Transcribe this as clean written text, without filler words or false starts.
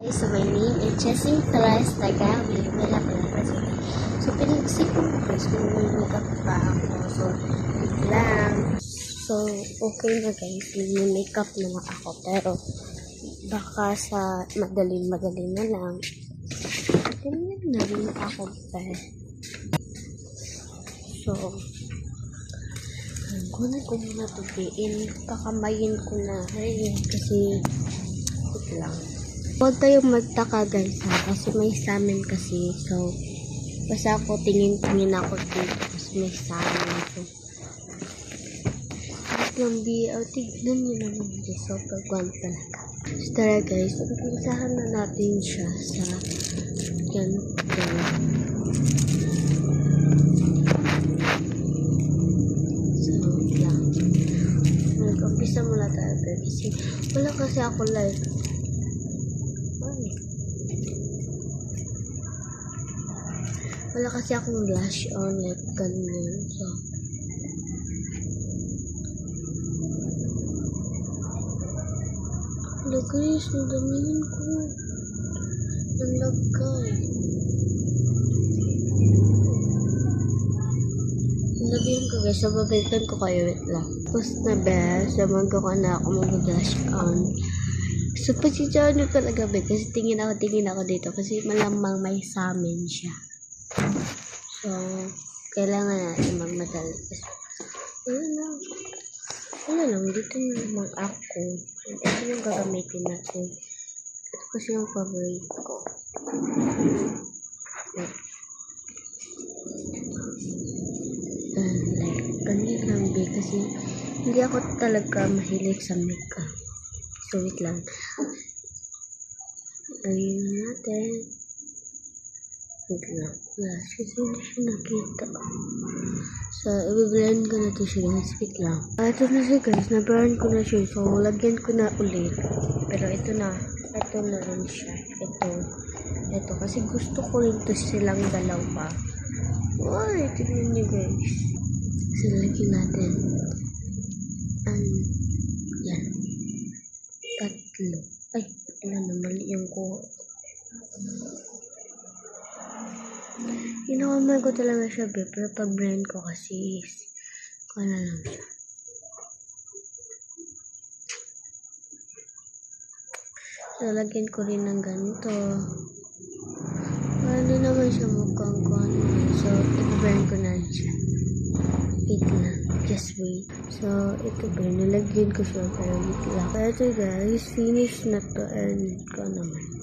So my name is Jessie Perez Tagawi. Wala pala kasi. So pinag-isipan ko guys kung may makeup pa ako. So wait lang. So okay na guys. May makeup naman ako. Pero baka sa madali na lang. Ganyan na rin ako guys. So kunin ko muna tubiin. Kakamayin ko na rin. Kasi wait lang. Huwag kayong magtaka guys ha, kasi may salmon kasi. So, basta ako tingin ako dito kasi may salmon. So, lang tignan nyo naman guys. So, pagwan talaga. So, tara guys, umpisahan na natin siya sa ganito. So, lang. Mag-umpisa muna tayo guys. Kasi wala kasi ako live. Wala kasi akong blush on like ganyan. So, wala guys, nadamihan ko. Nalagay. Nadabihan ko guys, so babalikan ko kayo. Wait lang. Tapos na best, naman ko na ako mag-blush on. So, pasisyahan nyo talaga ba? Kasi tingin ako dito. Kasi malamang may salmon siya. So, kailangan natin magmadali. Wala lang. Dito na naman ako. Ito yung gagamitin natin. Ito kasi yung favorite ko. Like, ganyan lang ba? Kasi hindi ako talaga mahilig sa makeup. So, wait lang. Ayun natin. Wait lang. Kasi hindi siya nakita. So, i-blend ko na ito siya guys. Wait lang. Ito na siya guys. Na-burn ko na siya. So, lagyan ko na ulit. Pero ito na. Ito na rin siya. Ito. Kasi gusto ko rin ito silang dalawa. Uy, tignan niyo guys. So, lagyan natin. Yan. 3. Ay, wala na. Mali yung ko. Inakamay ko talaga siya, babe. Pero pag-brand ko kasi kala lang siya. So, lagyan ko rin ng ganito. Hindi naman siya mukhang kano. So, i-brand ko na siya. Wait lang. Just wait. So, ito ba? Nalagyan ko siya. Pero wait lang. Pero ito guys, finish na to. And ko naman.